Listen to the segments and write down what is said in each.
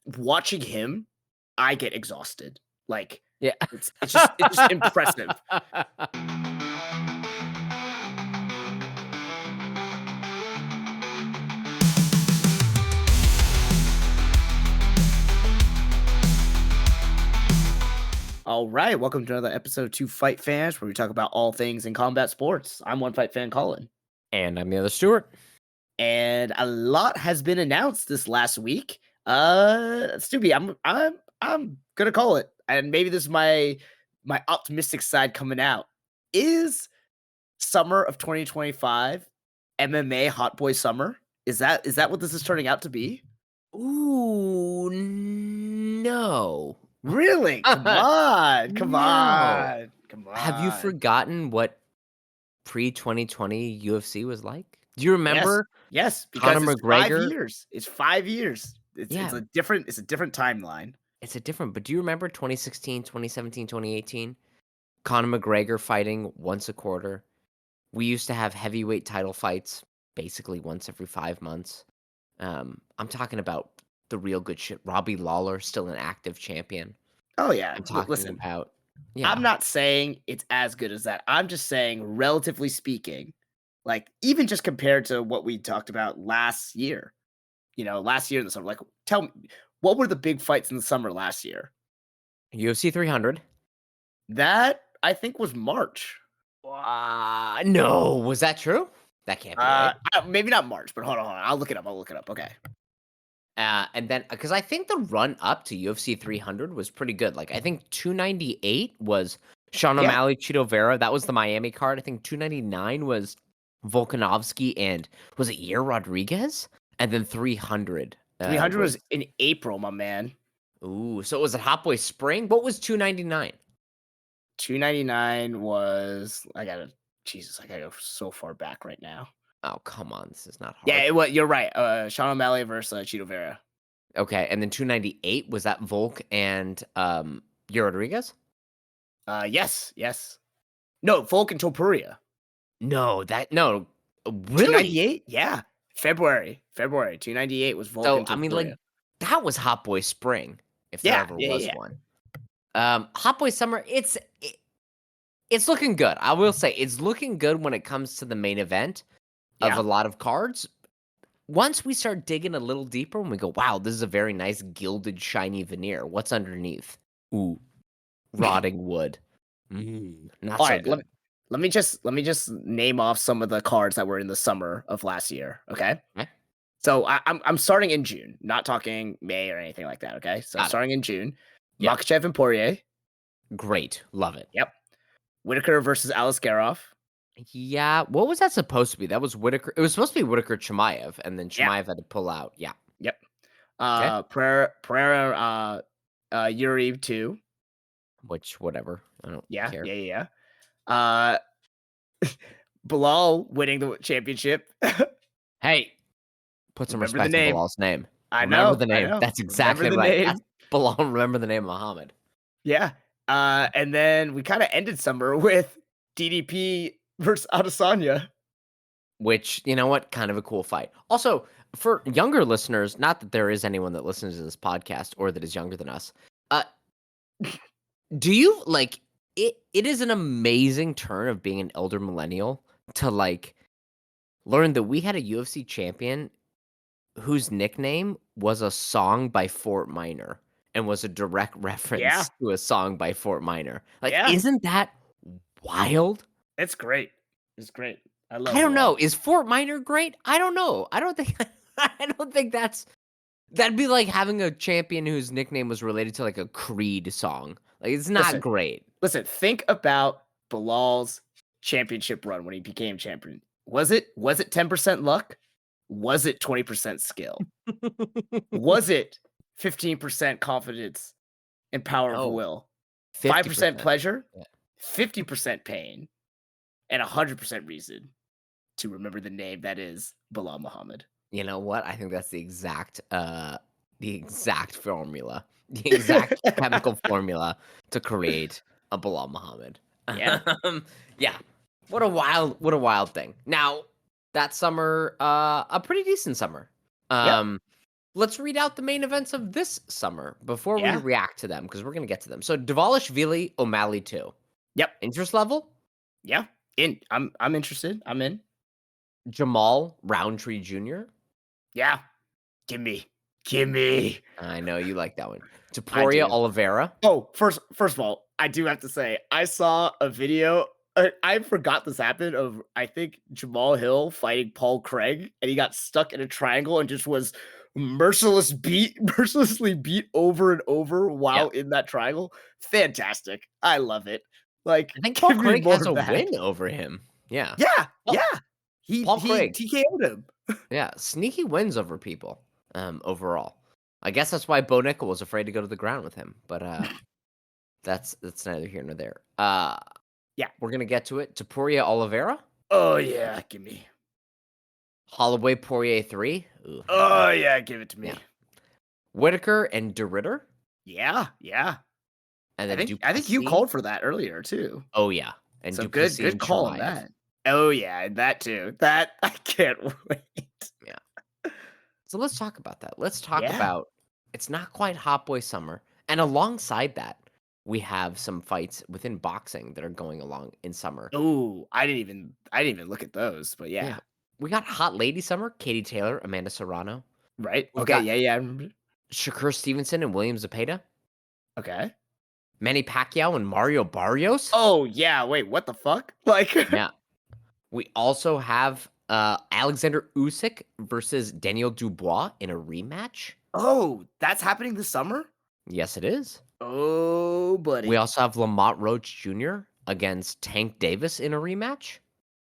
watching him, I get exhausted. Like Yeah. it's just impressive. All right, welcome to another episode of Two Fight Fans, where we talk about all things in combat sports. I'm one fight fan, Colin, And I'm the other Stuart. and a lot has been announced this last week. Stubby, I'm gonna call it, and maybe this is my optimistic side coming out. Is summer of 2025 MMA Hot Boy Summer? Is that what this is turning out to be? Ooh, no. Really? Come on, come No. on, come Have you on. forgotten what pre-2020 UFC was like? Do you Yes, remember yes, Conor because it's 5 McGregor? years. It's 5 years. It's Yeah, a different timeline. but do you remember 2016, 2017, 2018? Conor McGregor fighting once a quarter. We used to have heavyweight title fights basically once every 5 months. I'm talking about the real good shit. Robbie Lawler, still an active champion. Oh, yeah. I'm talking Listen, about I'm yeah. not saying it's as good as that. I'm just saying, relatively speaking, like, even just compared to what we talked about last year, last year in the summer, like, tell me, what were the big fights in the summer last year? UFC 300. That, I think, was March. No, was that true? That can't be right. Maybe not March, but hold on. I'll look it up. Okay. And then because I think the run up to UFC 300 was pretty good. Like I think 298 was Sean Yeah. O'Malley, Cheeto Vera. That was the Miami card. I think 299 was Volkanovski and was it Yair Rodriguez? And then 300 300 was was in April, my man. so it was a Hot Boy Spring. What was 299? 299 was I gotta go so far back right now. Oh come on, this is not Yeah, hard. you're right. Sean O'Malley versus Cheeto Vera. Okay, and then 298 was that Volk and Yair Rodriguez? Yes. No, Volk and Topuria. No, really? 298? Yeah. February. 298 was Volk So, and I mean, like, Topuria. that was Hot Boy Spring, if there Yeah, ever yeah, was yeah. one. Hot Boy Summer, it's looking good. I will say it's looking good when it comes to the main event of Yeah. a lot of cards. Once we start digging a little deeper and we go, wow, this is a very nice gilded, shiny veneer. What's underneath? Ooh, rotting wood. Not All so right, good. let me just name off some of the cards that were in the summer of last year, okay? Okay, So I'm starting in June, not talking May or anything like that, okay? So got it. starting in June, Yeah, Makhachev and Poirier. great. Love it. Yep. Whitaker versus Aliskerov. Yeah, what was that supposed to be? That was Whitaker. It was supposed to be Whitaker Chimaev, and then Yeah. Chimaev had to pull out. Yeah. Yep. Okay. Pereira, Yuri 2. Which, whatever. I don't Yeah, care. yeah, yeah, yeah. Bilal winning the championship. Hey, put some Remember the respect on name. Bilal's name. I Remember know, the I name. know. That's Remember exactly the right. That's name. Bilal. Remember the name Muhammad. Yeah. And then we kind of ended summer with DDP versus Adesanya. Which, you know what? Kind of a cool fight. Also, for younger listeners, not that there is anyone that listens to this podcast or that is younger than us, uh, do you like it? It is an amazing turn of being an elder millennial to like learn that we had a UFC champion whose nickname was a song by Fort Minor and was a direct Yeah, reference to a song by Fort Minor. Like, yeah. isn't that wild? It's great. It's great. I I love don't know. Bilal. Is Fort Minor great? I don't know. I don't think I don't think that'd be like having a champion whose nickname was related to like a Creed song. Like it's not Listen, great. think about Bilal's championship run when he became champion. Was it 10% luck? Was it 20% skill? Was it 15% confidence and power of Oh, will? 5% 50%. pleasure, Yeah. 50% pain, and 100% reason to remember the name that is Bilal Muhammad. You know what? I think that's the exact formula. The exact chemical formula to create a Bilal Muhammad. Yeah. Yeah. What a wild thing. Now, that summer, a pretty decent summer. Yep. Um let's read out the main events of this summer before we Yeah. react to them because we're gonna get to them. So Dvalishvili, O'Malley 2. Yep. Interest level? Yeah. I'm interested. I'm in. Jamal Roundtree Jr. Yeah. Gimme. Gimme. I know you like that one. I Taporia do. Oliveira. Oh, first of all, I do have to say, I saw a video. I forgot this happened of I think Jamal Hill fighting Paul Craig, and he got stuck in a triangle and just was mercilessly beat over and over Yeah. while in that triangle. Fantastic. I love it. Like, I think Paul give me Craig more has of a that. win over him. Yeah. Yeah, Paul, yeah. Paul He Craig. TKO'd him. Yeah. Sneaky wins over people. Overall. I guess that's why Bo Nickel was afraid to go to the ground with him. But that's neither here nor there. Yeah. We're gonna get to it. Taporia Oliveira. Oh yeah, give me. Holloway Poirier 3. Ooh, Oh yeah, give it to yeah. me. Whitaker and DeRitter. Yeah, yeah. And then I think you Duplessis. called for that earlier too. Oh, yeah. And So Duplessis good and call on Chimaev. that. Oh yeah, and that too. That I can't wait. Yeah. So let's talk about that. Let's talk Yeah. about it's not quite Hot Boy Summer. And alongside that, we have some fights within boxing that are going along in summer. Oh, I didn't even look at those, but Yeah. yeah. We got Hot Lady Summer, Katie Taylor, Amanda Serrano. Right? We've Okay, got yeah, yeah, I remember. Shakur Stevenson and William Zepeda. Okay. Manny Pacquiao and Mario Barrios. Oh yeah, wait, what the fuck? Like Yeah. We also have Alexander Usyk versus Daniel Dubois in a rematch. Oh, that's happening this summer? Yes, it is. Oh, We buddy. also have Lamont Roach Jr. against Tank Davis in a rematch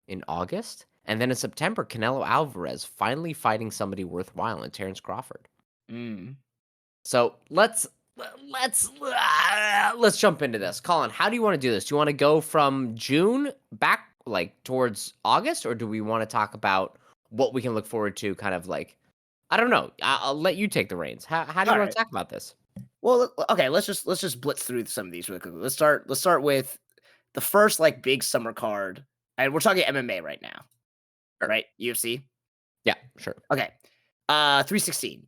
in August. And then in September, Canelo Alvarez finally fighting somebody worthwhile in Terrence Crawford. Mm. So let's jump into this. Colin, how do you want to do this? Do you want to go from June back like towards August, or do we want to talk about what we can look forward to? Kind of like I don't know. I'll let you take the reins. How do you All want to right. talk about this? Well, okay, let's just blitz through some of these really quickly. Let's start with the first like big summer card. And we're talking MMA right now, Sure. right? UFC. Yeah, sure. Okay. 316.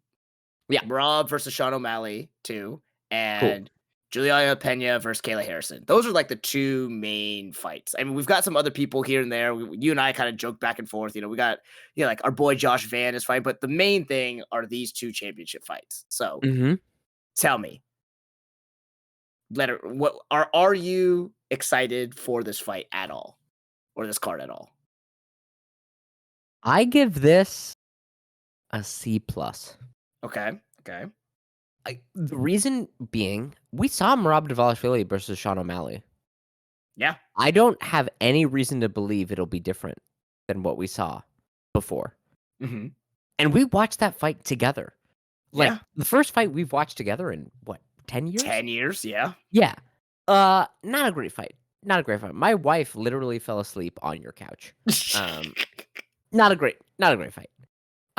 Yeah, Rob versus Sean O'Malley, 2, cool. and Juliana Pena versus Kayla Harrison. Those are like the two main fights. I mean, we've got some other people here and there. You and I kind of joke back and forth. You know, we got like our boy Josh Van is fighting, but the main thing are these two championship fights. So Hmm. tell me, what are you excited for this fight at all, or this card at all? I give this a C plus. Okay, okay, The reason being, we saw Merab Dvalishvili versus Sean O'Malley. yeah, I don't have any reason to believe it'll be different than what we saw before. hmm, And we watched that fight together. Like, yeah, the first fight we've watched together in, what, 10 years? 10 years, yeah. Yeah. Not a great fight. Not a great fight. My wife literally fell asleep on your couch. Um, not a great fight.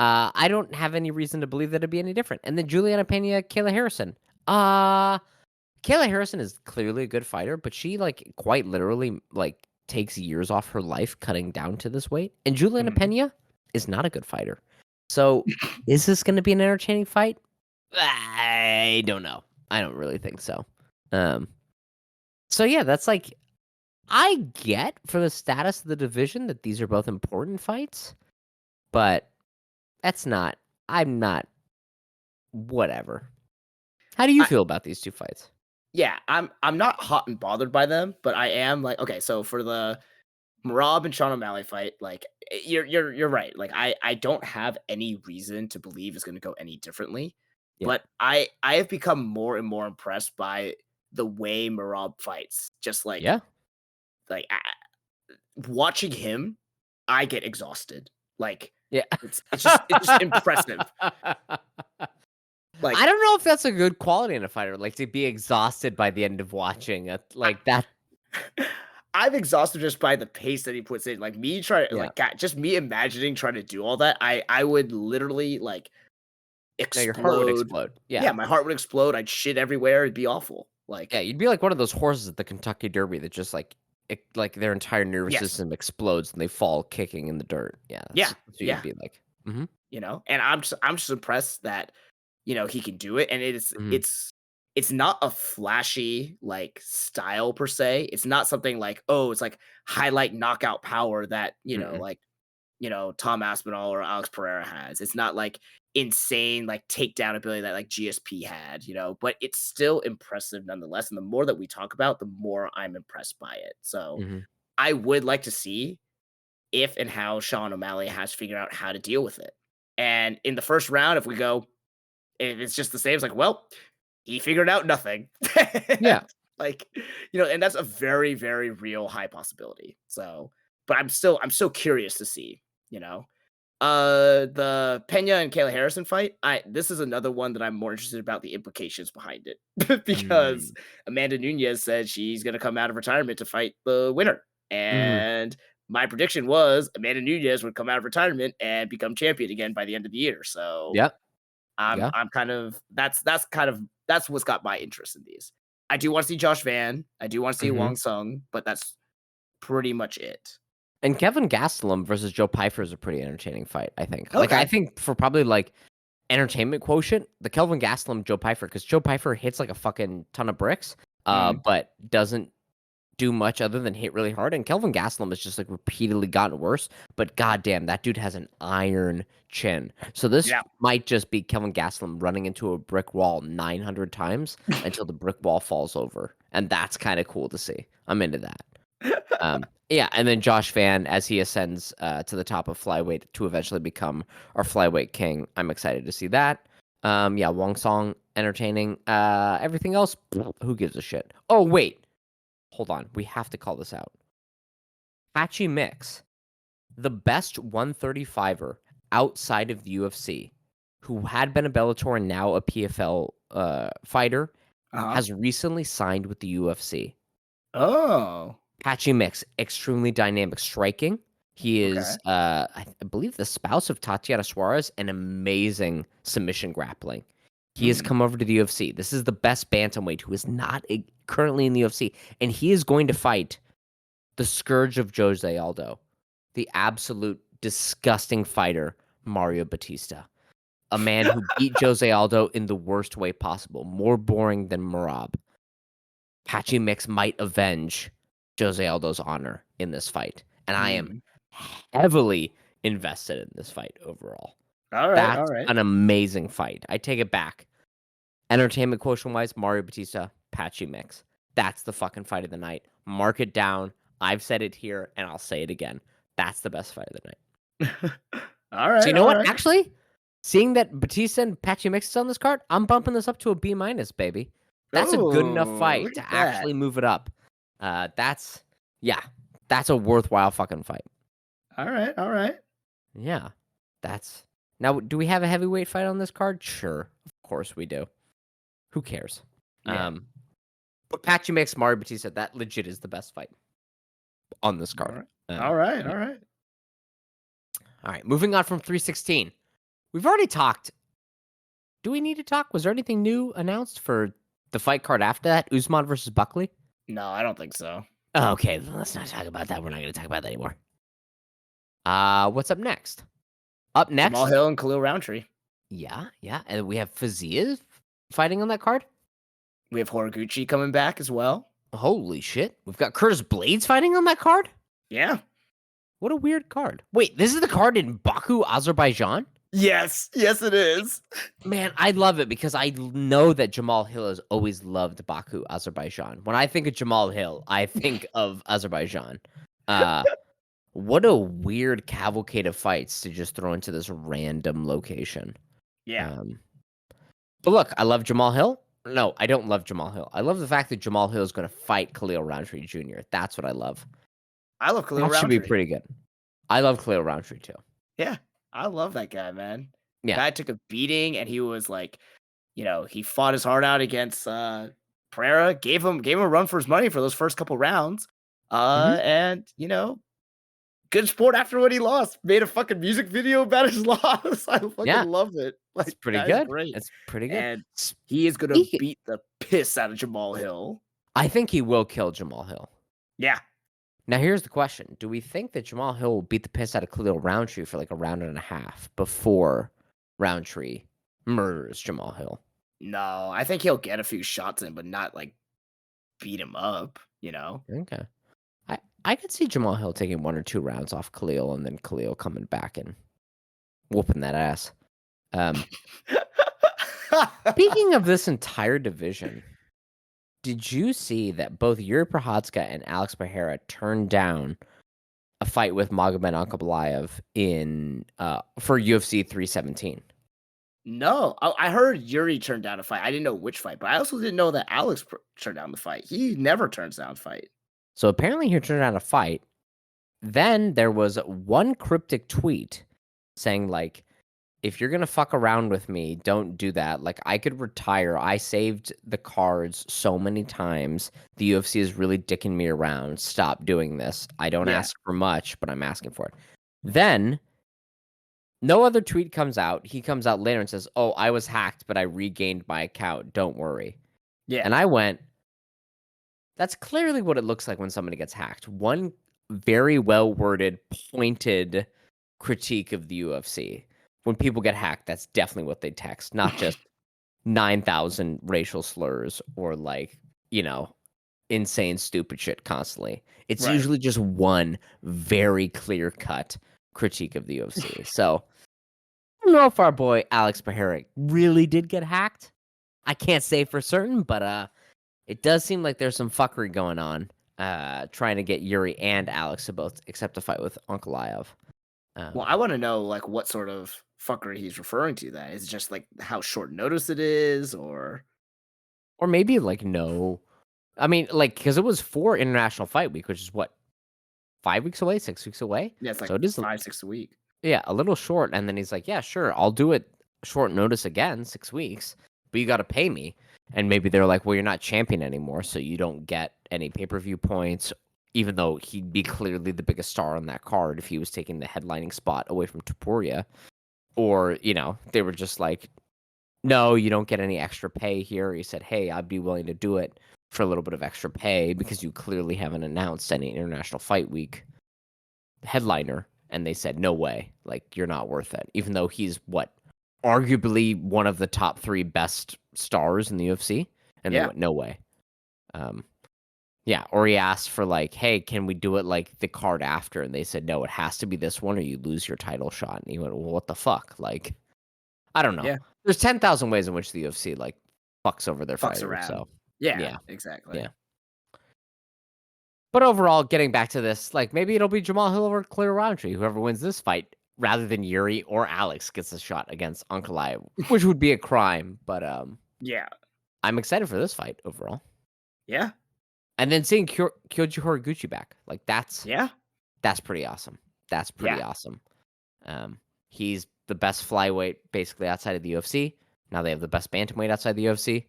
I don't have any reason to believe that it'd be any different. And then Juliana Pena, Kayla Harrison. Kayla Harrison is clearly a good fighter, but she like quite literally like takes years off her life cutting down to this weight. And Juliana Mhm. Pena is not a good fighter. So is this going to be an entertaining fight? I don't know. I don't really think so. Um. So yeah, that's like I get for the status of the division that these are both important fights, but that's not. I'm not. Whatever. How do you I feel about these two fights? Yeah, I'm not hot and bothered by them, but I am like, okay, so for the Rob and Sean O'Malley fight, like you're right. Like I don't have any reason to believe it's going to go any differently, Yeah. but I have become more and more impressed by the way Marab fights. Just Yeah. like watching him, I get exhausted. Like Yeah. it's just impressive. I Like don't know if that's a good quality in a fighter, like to be exhausted by the end of watching it, I, like that. I'm exhausted just by the pace that he puts in. Like me trying, Yeah. like God, just me imagining trying to do all that. I would literally like No, your heart would explode. explode. Yeah, Yeah. my heart would explode. I'd shit everywhere. It'd be awful. Yeah, Like you'd be like one of those horses at the Kentucky Derby that just like their entire nervous yes, system explodes and they fall kicking in the dirt. Yeah, yeah, that's what you'd yeah. be like. Mhm. And I'm just impressed that he can do it, and Mhm. it's not a flashy like style per se. It's not something like, oh, it's like highlight knockout power that Mm-mm. like Tom Aspinall or Alex Pereira has. It's not like insane like takedown ability that like GSP had, but it's still impressive nonetheless. And the more that we talk about, the more I'm impressed by it. So Mhm. I would like to see if and how Sean O'Malley has figured out how to deal with it. And in the first round, if we go, if it's just the same, it's like, well, he figured out nothing. Yeah. Like, and that's a very, very real high possibility. So, but I'm so curious to see, you know. The Pena and Kayla Harrison fight, this is another one that I'm more interested about the implications behind it. Because Mm. Amanda Nunes said she's gonna come out of retirement to fight the winner. Mhm. And my prediction was Amanda Nunes would come out of retirement and become champion again by the end of the year. So Yep. I'm Yeah. I'm kind of that's what's got my interest in these. I do want to see Josh Van. I do want to see Mhm. Wong Sung, but that's pretty much it. And Kevin Gastelum versus Joe Pyfer is a pretty entertaining fight, I think. Like, I Okay. think for probably, like, entertainment quotient, the Kelvin Gastelum, Joe Pyfer, because Joe Pyfer hits like a fucking ton of bricks, Mhm. but doesn't do much other than hit really hard. And Kelvin Gastelum has just like repeatedly gotten worse. But goddamn, that dude has an iron chin. So this Yeah. might just be Kelvin Gastelum running into a brick wall 900 times until the brick wall falls over, and that's kind of cool to see. I'm into that. Yeah, and then Josh Van as he ascends to the top of flyweight to eventually become our flyweight king. I'm excited to see that. Yeah, Wong Song entertaining. Everything else, who gives a shit? Oh wait, hold on, we have to call this out. Patchy Mix, the best 135er outside of the UFC, who had been a Bellator and now a PFL fighter, Uh-huh. has recently signed with the UFC. Oh, Patchy Mix, extremely dynamic striking. He okay. is, I believe, the spouse of Tatiana Suarez, and amazing submission grappling. He has Mm. come over to the UFC. This is the best bantamweight who is not currently in the UFC, and he is going to fight the scourge of Jose Aldo, the absolute disgusting fighter, Mario Batista. A man who beat Jose Aldo in the worst way possible, more boring than Marab. Patchy Mix might avenge Jose Aldo's honor in this fight, and I am Mm. heavily invested in this fight overall. Alright, That's alright. an amazing fight. I take it back. Entertainment quotient wise, Mario Batista, Patchy Mix. That's the fucking fight of the night. Mark it down. I've said it here, and I'll say it again. That's the best fight of the night. So you Alright, know what? alright. Actually, seeing that Batista and Patchy Mix is on this card, I'm bumping this up to a B minus, baby. That's a good enough Oh, fight look to at that. actually move it up. That's yeah, that's a worthwhile fucking fight. Alright, alright. Yeah, that's now. Do we have a heavyweight fight on this card? Sure, of course we do. Who cares? Yeah. Um, but Patchy Mix, Mario Batista, that legit is the best fight on this card. Alright. Alright, Yeah. alright. All right, moving on from 316. We've already talked. Do we need to talk? Was there anything new announced for the fight card after that? Usman versus Buckley? No, I don't think so. Oh, okay, let's not talk about that. We're not going to talk about that anymore. What's up next? Up Jamal next, Hill and Khalil Roundtree. yeah, and we have Fazia fighting on that card. We have Horiguchi coming back as well. Holy shit, we've got Curtis Blades fighting on that card. Yeah. What a weird card. Wait, this is the card in Baku, Azerbaijan? Yes. Yes, it is. Man, I love it because I know that Jamal Hill has always loved Baku, Azerbaijan. When I think of Jamal Hill, I think of Azerbaijan. Uh, what a weird cavalcade of fights to just throw into this random location. Yeah. Um, but look, I love Jamal Hill. No, I don't love Jamal Hill. I love the fact that Jamal Hill is going to fight Khalil Roundtree Jr. That's what I love. I love Khalil That should be Roundtree. pretty good. I love Khalil Roundtree too. Yeah. I love that guy, man. Yeah. Guy took a beating and he was like, he fought his heart out against Pereira, gave him a run for his money for those first couple rounds. Hmm. And good sport after what he lost. Made a fucking music video about his loss. I fucking Yeah. love it. It's Like, pretty guy's good. great. It's pretty good. And he is gonna Speaking, beat the piss out of Jamal Hill. I think he will kill Jamal Hill. Yeah. Now, here's the question. Do we think that Jamal Hill will beat the piss out of Khalil Roundtree for like a round and a half before Roundtree murders Jamal Hill. No, I think he'll get a few shots in, but not like beat him up, Okay. I could see Jamal Hill taking 1 or 2 rounds off Khalil and then Khalil coming back and whooping that ass. Um, Speaking of this entire division, did you see that both Yuri Prochazka and Alex Pereira turned down a fight with Magomed Ankalaev for UFC 317? No, I heard Yuri turned down a fight. I didn't know which fight, but I also didn't know that Alex turned down the fight. He never turns down a fight. So apparently he turned down a fight. Then there was one cryptic tweet saying like, if you're gonna fuck around with me, don't do that. Like, I could retire. I saved the cards so many times. The UFC is really dicking me around. Stop doing this. I don't Yeah, ask for much, but I'm asking for it. Then no other tweet comes out. He comes out later and says, "Oh, I was hacked, but I regained my account. Don't worry." yeah, And I went, that's clearly what it looks like when somebody gets hacked. One very well worded, pointed critique of the UFC. When people get hacked, that's definitely what they text, not just 9,000 racial slurs or like, you know, insane, stupid shit constantly. It's right. usually just one very clear cut critique of the UFC. So I don't know if our boy Alex Pereira really did get hacked. I can't say for certain, but it does seem like there's some fuckery going on, trying to get Yuri and Alex to both accept a fight with Ankalaev. Well, Um, I want to know like what sort of fuckery he's referring to. That is it just like how short notice it is, or or maybe like no. I mean, like, because it was for International Fight Week, which is what, 5 weeks away, 6 weeks away. yeah, it's like So it is, 5, 6 a week. yeah, a little short. And then he's like, yeah, sure, I'll do it short notice again, 6 weeks, but you got to pay me. And maybe they're like, well, you're not champion anymore, so you don't get any pay per view points, even though he'd be clearly the biggest star on that card if he was taking the headlining spot away from Topuria. Or, they were just like, no, you don't get any extra pay here. He said, hey, I'd be willing to do it for a little bit of extra pay because you clearly haven't announced any International Fight Week headliner. And they said, no way. Like, you're not worth it. Even though he's arguably one of the top 3 best stars in the UFC. And they Yeah, went, no way. Um, yeah. Or he asked for like, hey, can we do it like the card after? And they said, no, it has to be this one or you lose your title shot. And he went, well, what the fuck? Like, I don't know. yeah, There's 10,000 ways in which the UFC like fucks over their fucks fighters. around. So Yeah, yeah, exactly. yeah. But overall, getting back to this, like maybe it'll be Jamal Hill or Clear Roundtree. Whoever wins this fight, rather than Yuri or Alex gets a shot against Ankalaev, which would be a crime. But Yeah, I'm excited for this fight overall. yeah, And then seeing Kyoji Horiguchi back, like yeah, that's pretty awesome. That's yeah. pretty awesome. He's the best flyweight basically outside of the UFC. Now they have the best bantamweight outside the UFC.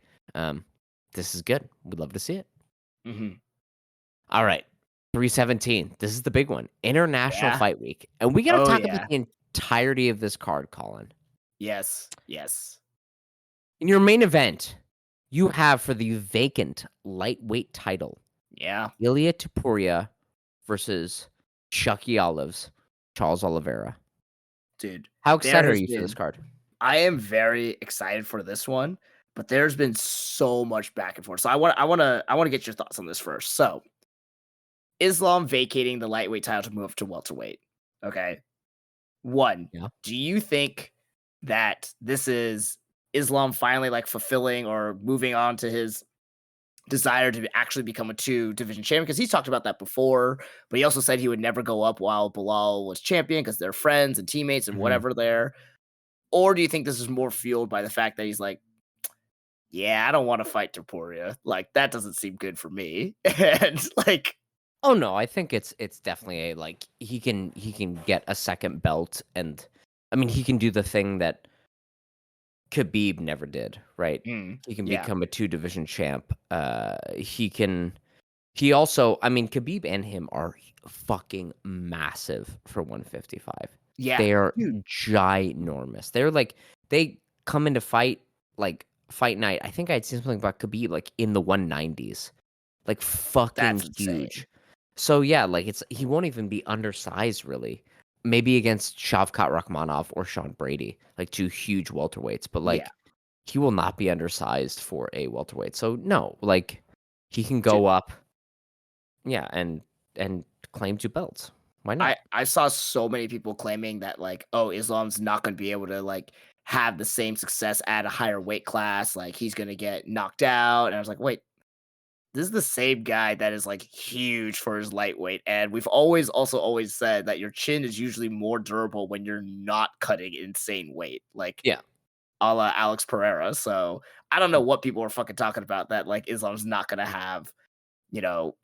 This is good. We'd love to see it. Hmm. All right. 317. This is the big one. International Yeah. Fight Week. And we got to Oh talk about yeah. the entirety of this card, Colin. Yes. Yes. In your main event, you have for the vacant lightweight title, Yeah, Ilya Topuria versus Chucky Olives, Charles Oliveira. dude. How There excited are has you for this been. card? I am very excited for this one, but there's been so much back and forth. So I want to get your thoughts on this first. So Islam vacating the lightweight title to move up to welterweight. Okay. One, Yeah. do you think that this is Islam finally like fulfilling or moving on to his desire to actually become a two division champion? Because he's talked about that before, but he also said he would never go up while Bilal was champion because they're friends and teammates and Mhm. whatever there. Or do you think this is more fueled by the fact that he's like, yeah, I don't want to fight Topuria. Like that doesn't seem good for me. And like, Oh no, I think it's definitely a like he can get a second belt and I mean he can do the thing that Khabib never did, right? He can yeah, become a two division champ. He also I mean Khabib and him are fucking massive for 155. yeah, They are dude, ginormous. They're like they come into fight night. I think I'd seen something about Khabib like in the 190s. Like fucking that's insane. huge. So yeah, like he won't even be undersized really. maybe against Shavkat Rakhmonov or Sean Brady, like two huge welterweights, but Yeah. like he will not be undersized for a welterweight. So no, like he can Dude, go up, yeah, and claim two belts. Why I not? I saw so many people claiming that like, oh, Islam's not going to be able to like have the same success at a higher weight class. Like he's going to get knocked out. And I was like, wait, this is the same guy that is like huge for his lightweight. And we've always said that your chin is usually more durable when you're not cutting insane weight, like Yeah. a la Alex Pereira. So I don't know what people are fucking talking about that like Islam's not going to have, you know,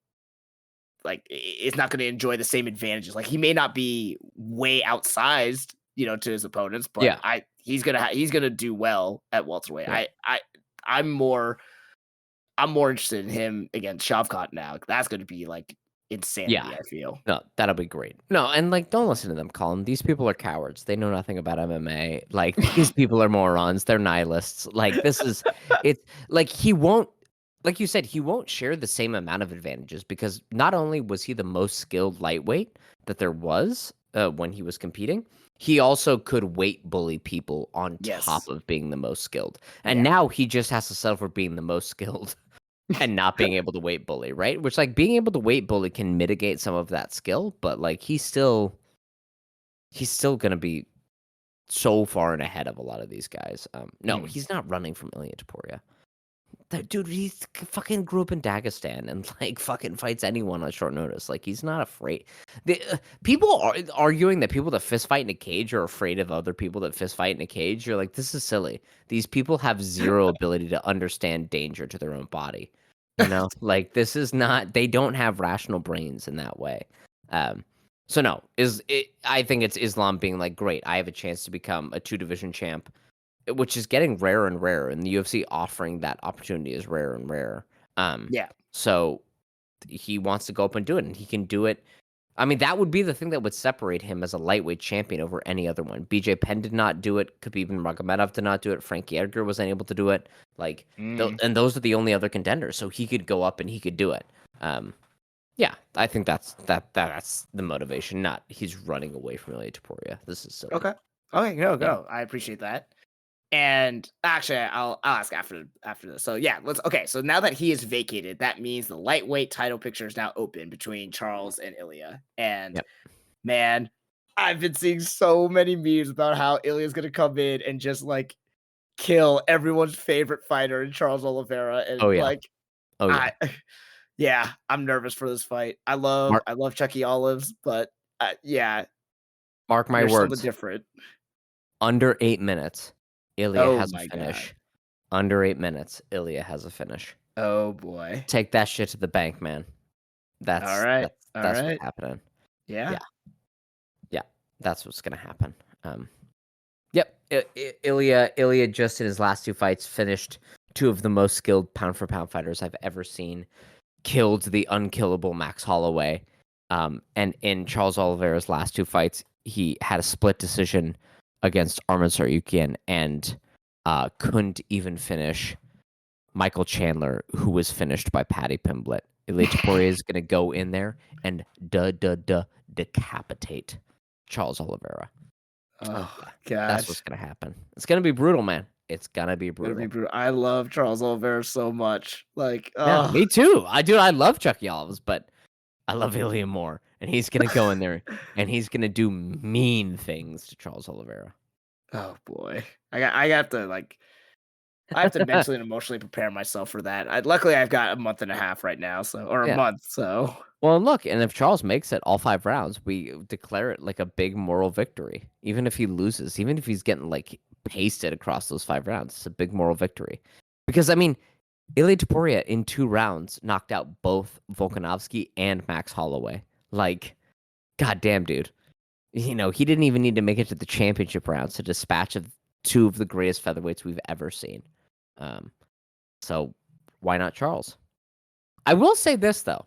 like is not going to enjoy the same advantages. Like he may not be way outsized, to his opponents, but Yeah. he's gonna do well at welterweight. Yeah. I'm more I'm more interested in him against Shavkat now. That's going to be like Yeah. insanity. I feel. No, that'll be great. No, and like don't listen to them, Colin. These people are cowards. They know nothing about MMA. Like these people are morons. They're nihilists. Like this is it's like he won't like you said, he won't share the same amount of advantages because not only was he the most skilled lightweight that there was when he was competing, he also could weight bully people on top Yes. of being the most skilled. And Yeah. now he just has to settle for being the most skilled and not being able to weight bully, right? Which like being able to weight bully can mitigate some of that skill, but like he's still gonna be so far and ahead of a lot of these guys. No, Mm. he's not running from Ilya Taporia. That dude, fucking grew up in Dagestan and like fucking fights anyone on short notice. Like he's not afraid. People are arguing that people that fist fight in a cage are afraid of other people that fist fight in a cage. You're like, this is silly. These people have zero ability to understand danger to their own body. Like this is not. They don't have rational brains in that way. Um, so no, I think it's Islam being like, great. I have a chance to become a two-division champ, which is getting rarer and rarer, and the UFC offering that opportunity is rarer and rarer. Yeah. So he wants to go up and do it, and he can do it. I mean, that would be the thing that would separate him as a lightweight champion over any other one. BJ Penn did not do it. Khabib Nurmagomedov did not do it. Frankie Edgar was unable to do it. Like, Mm. and those are the only other contenders. So he could go up and he could do it. Yeah, I think that's the motivation. Not he's running away from Ilya Taporia. This is silly. Okay. Okay. Go Yeah. go. I appreciate that. And actually, I'll ask after this. So yeah, let's. Okay, so now that he is vacated, that means the lightweight title picture is now open between Charles and Ilya. And Yep. man, I've been seeing so many memes about how Ilya's gonna come in and just like kill everyone's favorite fighter in Charles Oliveira. Oh And yeah. like Oh yeah. I, yeah, I'm nervous for this fight. I love Mark I love Chucky Olives, but yeah, mark my there's something words. different. Under 8 minutes, Ilya Oh has a my god. finish. Under 8 minutes, Ilya has a finish. Oh boy. Take that shit to the bank, man. All That's right. that's All that's what's right. happening. Yeah. Yeah, yeah, that's what's gonna happen. Yep. Ilya just in his last two fights finished two of the most skilled pound for pound fighters I've ever seen. Killed the unkillable Max Holloway. And in Charles Oliveira's last two fights, he had a split decision against Arman Tsarukyan and couldn't even finish Michael Chandler, who was finished by Paddy Pimblett. Ilya Taporia is going to go in there and decapitate Charles Oliveira. Oh Yeah, that's what's gosh. going to happen. It's going to be brutal, man. It's going to be Gonna be brutal. brutal. I love Charles Oliveira so much. Like, Yeah, oh. me too. I love Chucky Olives, but I love Ilya more, and he's gonna go in there and he's gonna do mean things to Charles Oliveira. Oh boy. I have to like I have to mentally and emotionally prepare myself for that. Luckily I've got a month and a half right now, so or a Yeah. month, so Well, look, and if Charles makes it all 5 rounds, we declare it like a big moral victory. Even if he loses, even if he's getting like pasted across those 5 rounds, it's a big moral victory. Because I mean, Ilya Taporia in 2 rounds knocked out both Volkanovski and Max Holloway. Like, goddamn, dude. He didn't even need to make it to the championship rounds to dispatch of two of the greatest featherweights we've ever seen. Um, so why not Charles? I will say this though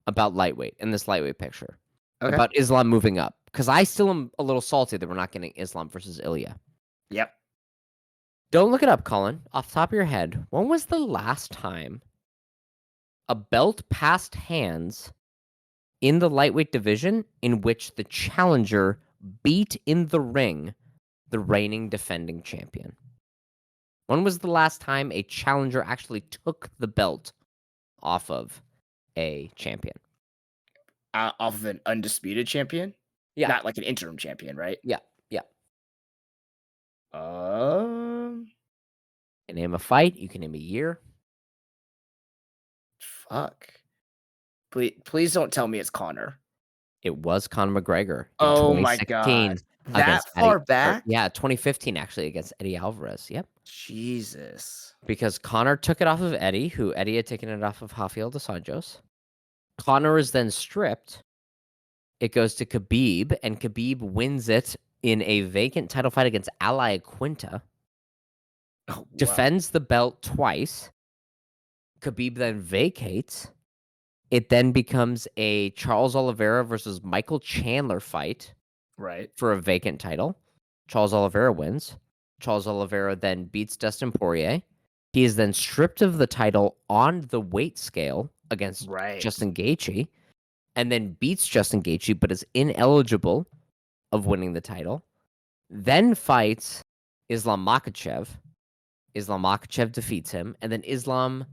about lightweight in this lightweight picture okay. about Islam moving up because I still am a little salty that we're not getting Islam versus Ilya. Yep. Don't look it up, Colin. Off the top of your head, when was the last time a belt passed hands in the lightweight division in which the challenger beat in the ring the reigning defending champion? When was the last time a challenger actually took the belt off of a champion? Off of an undisputed champion? Yeah, Not like an interim champion, right? yeah, yeah. Um, You can name a fight, you can name a year. fuck. Please don't tell me it's Connor. It was Conor McGregor in Oh my god. 2016 That against far Eddie or back? yeah, 2015 actually against Eddie Alvarez, yep. Jesus. Because Conor took it off of Eddie, who Eddie had taken it off of Rafael dos Anjos. Conor is then stripped. It goes to Khabib, and Khabib wins it in a vacant title fight against Ally Quinta, Oh, wow. defends the belt twice. Khabib then vacates. It then becomes a Charles Oliveira versus Michael Chandler fight Right. for a vacant title. Charles Oliveira wins. Charles Oliveira then beats Dustin Poirier. He is then stripped of the title on the weight scale against Right. Justin Gaethje, and then beats Justin Gaethje, but is ineligible of winning the title. Then fights Islam Makhachev. Islam Makhachev defeats him, and then Islam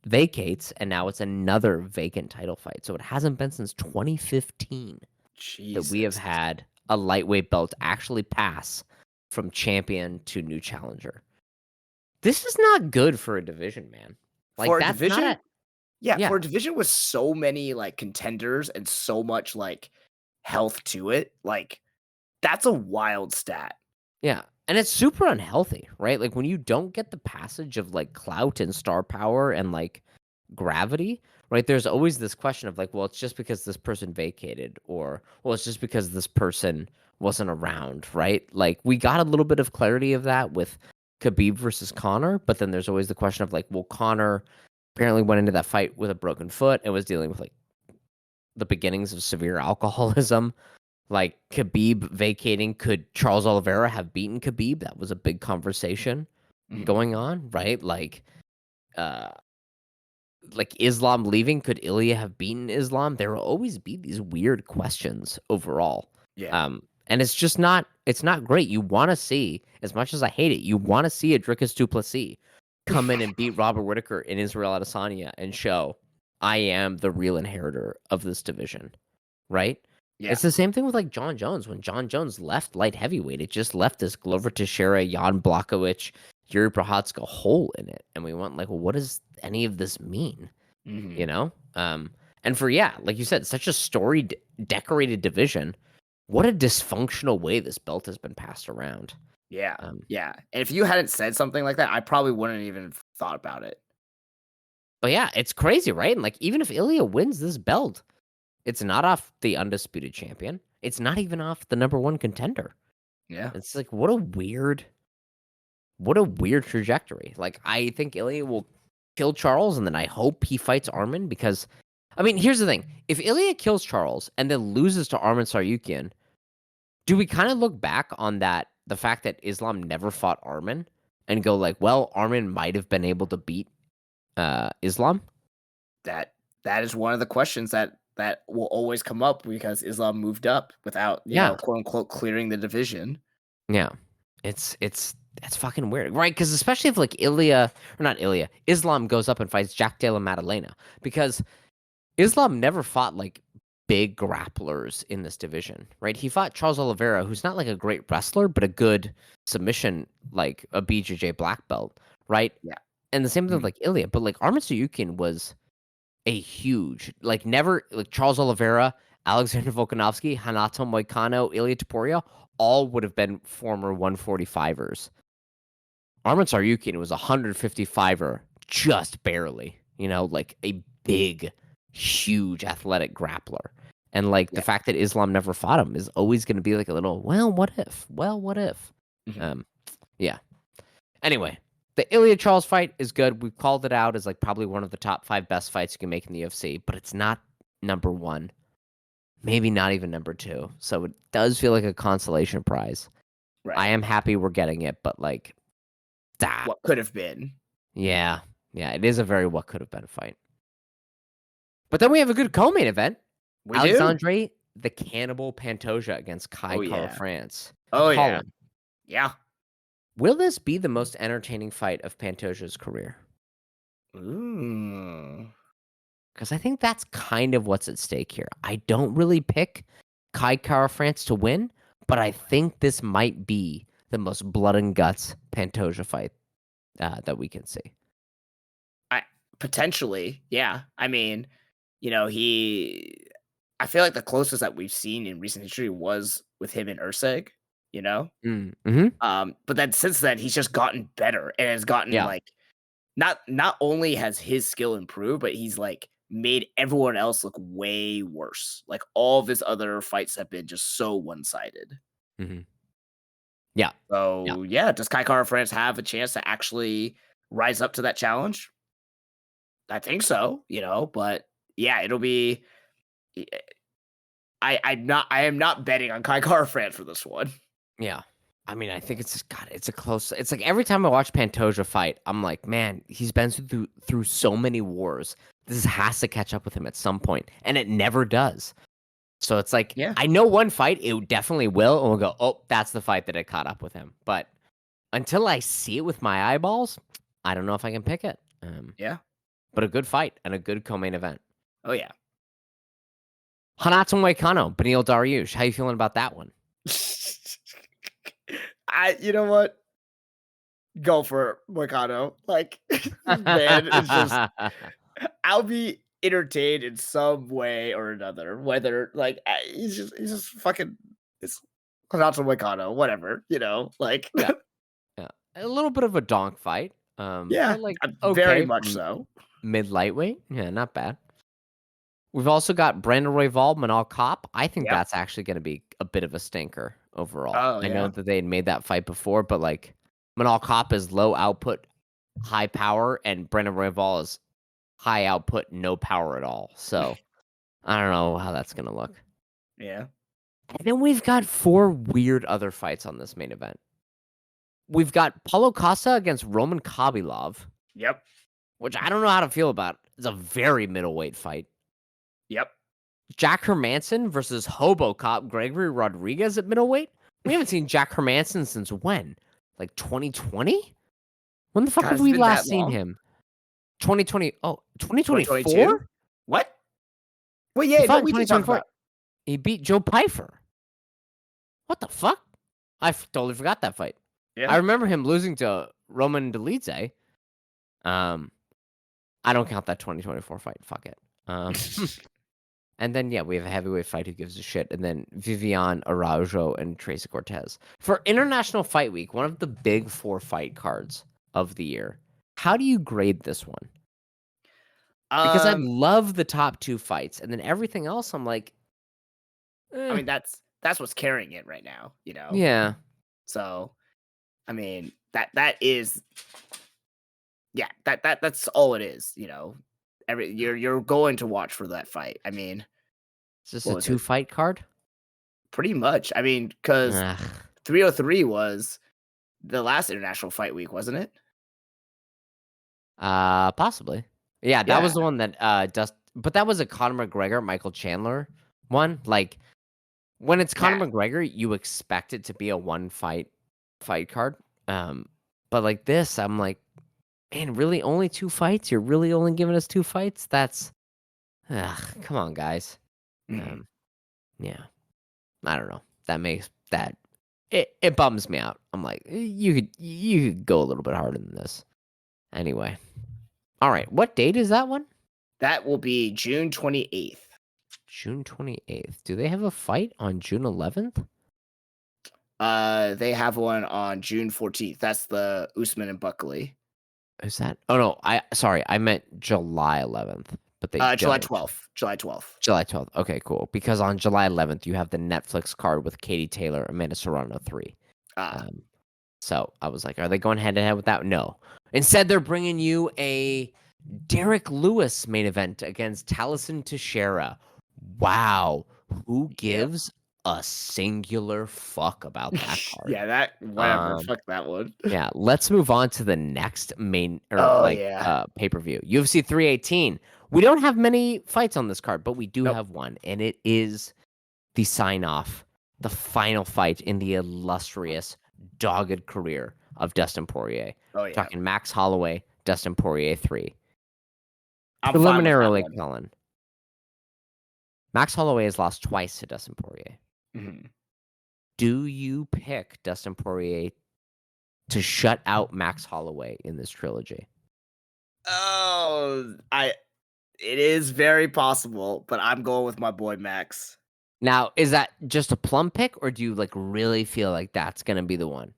vacates, and now it's another vacant title fight. So it hasn't been since 2015 that we have Jesus. had a lightweight belt actually pass from champion to new challenger. This is not good for a division, man. Like, For a that's not division? a Yeah, yeah, for a division with so many, like, contenders and so much, like, health to it, like, that's a wild stat. yeah, and it's super unhealthy, right? Like, when you don't get the passage of, like, clout and star power and, like, gravity, right? There's always this question of, like, well, it's just because this person vacated, or, well, it's just because this person wasn't around, right? Like, we got a little bit of clarity of that with Khabib versus Conor, but then there's always the question of, like, well, Conor apparently went into that fight with a broken foot and was dealing with, like, the beginnings of severe alcoholism. Like, Khabib vacating, could Charles Oliveira have beaten Khabib? That was a big conversation Mhm. going on, right? Uh, like Islam leaving, could Ilya have beaten Islam? There will always be these weird questions overall. Yeah. And it's not great. You want to see, as much as I hate it, you want to see a Dricus du Plessis come in and beat Robert Whitaker in Israel Adesanya and show I am the real inheritor of this division, right? Yeah. It's the same thing with like John Jones. When John Jones left light heavyweight, it just left this Glover Teixeira, Jan Blachowicz, Yuri Prochazka hole in it, and we went like, well, what does any of this mean? You Mhm. know? And for yeah, like you said, such a storied, decorated division. What a dysfunctional way this belt has been passed around. Yeah. Um, Yeah, and if you hadn't said something like that, I probably wouldn't even have thought about it. but yeah, it's crazy, right? And like, even if Ilya wins this belt, it's not off the undisputed champion. It's not even off the number one contender. Yeah. It's like, what a weird trajectory. Like, I think Ilya will kill Charles, and then I hope he fights Armin because, I mean, here's the thing: if Ilya kills Charles and then loses to Armin Saryukian, do we kind of look back on that, the fact that Islam never fought Armin, and go like, well, Armin might have been able to beat Islam? That that is one of the questions that will always come up because Islam moved up without, Yeah, quote unquote clearing the division. yeah. It's fucking weird, right? Because especially if like Ilya or not Ilya, Islam goes up and fights Jack Della Maddalena, because Islam never fought like big grapplers in this division, right? He fought Charles Oliveira, who's not like a great wrestler, but a good submission, like a BJJ black belt, right? Yeah. And the same thing with Mhm. like Ilya, but like Arman Sayukin was a huge, like never like Charles Oliveira, Alexander Volkanovski, Hanato Moicano, Ilya Taporia, all would have been former 145ers. Arman Saryukin was a 155er, just barely, like a big, huge athletic grappler. And like the Yeah. fact that Islam never fought him is always going to be like a little, well, what if? Well, what if? Mhm. Um, yeah. Anyway, the Ilya Charles fight is good. We've called it out as like probably one of the top 5 best fights you can make in the UFC, but it's not number one, maybe not even number 2. So it does feel like a consolation prize. I Right. am happy we're getting it, but like, that. What could have been. Yeah. Yeah, it is a very what could have been fight. But then we have a good co-main event. We do. Alexandre the Cannibal Pantoja against Kai Oh, Kara yeah. France. Oh, yeah. Colin, Yeah. will this be the most entertaining fight of Pantoja's career? Ooh. Because I think that's kind of what's at stake here. I don't really pick Kai Kara France to win, but I think this might be the most blood and guts Pantoja fight that we can see. I potentially, yeah. I mean, I feel like the closest that we've seen in recent history was with him and Urseg, you know? Mm-hmm. But then since then he's just gotten better and has gotten Yeah. like not only has his skill improved, but he's like made everyone else look way worse. Like all of his other fights have been just so one-sided. Mm-hmm. Yeah. Yeah. So yeah, does Kai Kara France have a chance to actually rise up to that challenge? I think so, but yeah, it'll be. I am not betting on Kai Kara France for this one. Yeah. I mean, I think it's a close. It's like every time I watch Pantoja fight, I'm like, man, he's been through so many wars. This has to catch up with him at some point, and it never does. So it's like Yeah, I know one fight it definitely will, and we'll go, oh, that's the fight that it caught up with him. But until I see it with my eyeballs, I don't know if I can pick it. yeah, But a good fight and a good co-main event. oh yeah. Hanatsu Moicano, Beneil Dariush. How you feeling about that one? You know what? Go for Moicano. Like, man, it's just I'll be entertained in some way or another. Whether like he's just fucking it's Renato Moicano, whatever, like Yeah, yeah. A little bit of a donk fight. yeah, But like very okay, much so. mid lightweight. Yeah, not bad. We've also got Brandon Royval, Manal Cop. I think Yep. that's actually going to be a bit of a stinker overall. Oh I know yeah. that they had made that fight before, but like Manal Cop is low output, high power, and Brandon Royval is high output, no power at all. So I don't know how that's going to look. Yeah. And then we've got 4 weird other fights on this main event. We've got Paulo Costa against Roman Khabibov, Yep. which I don't know how to feel about. It's a very middleweight fight. Yep. Jack Hermanson versus Hobo Cop Gregory Rodriguez at middleweight. We haven't seen Jack Hermanson since when? Like 2020? When the fuck God, have it's we been that last seen long. him? 2020. Oh, 2022? 2024? What? Well, He yeah, no, fought in we did talk 2024. about. He beat Joe Pyfer. What the fuck? Totally forgot that fight. I Yeah. remember him losing to Roman Dolidze. I don't count that 2024 fight. Fuck it. And then, yeah, we have a heavyweight fight who gives a shit. And then Vivian Araujo and Tracy Cortez. For International Fight Week, one of the big 4 fight cards of the year, how do you grade this one? Because I Um, love the top 2 fights. And then everything else, I'm like, I eh, mean that's what's carrying it right now, yeah. So, I mean, that is yeah, that's all it is, you're going to watch for that fight. I mean, Is this what a was 2 it? fight card? Pretty much. I mean, because Ugh. 303 was the last International Fight Week, wasn't it? Possibly. Yeah, that Yeah, was the one that but that was a Conor McGregor, Michael Chandler one. Like when it's yeah. Conor McGregor, you expect it to be a fight card. But like this, I'm like, man, really only 2 fights? You're really only giving us 2 fights? That's come on, guys. Mhm. Um, yeah. I don't know. That makes that it bums me out. I'm like, you could go a little bit harder than this. Anyway. All right. What date is that one? That will be June 28th. June 28th. Do they have a fight on June 11th? They have one on June 14th. That's the Usman and Buckley. Is that? Oh no, sorry, I meant July 11th, but they July don't. 12th. July 12th. July 12th. Okay, cool. Because on July 11th, you have the Netflix card with Katie Taylor, Amanda Serrano 3. Ah, Um, so I was like, are they going head to head with that? No. Instead, they're bringing you a Derek Lewis main event against Taliesin Teixeira. Wow. Who yep. gives a singular fuck about that card? Yeah, that whatever. Um, Fuck that one. yeah, let's move on to the next main or Oh like yeah. pay-per-view. UFC 318. We don't have many fights on this card, but we do Nope. have one, and it is the sign-off, the final fight in the illustrious, dogged career of Dustin Poirier. Oh yeah, Talking Max Holloway, Dustin Poirier 3. I'm fine with that Preliminarily, one. Cullen, Max Holloway has lost twice to Dustin Poirier. Mhm. Do you pick Dustin Poirier to shut out Max Holloway in this trilogy? Oh, it is very possible, but I'm going with my boy Max. Now, is that just a plum pick, or do you like really feel like that's gonna be the one?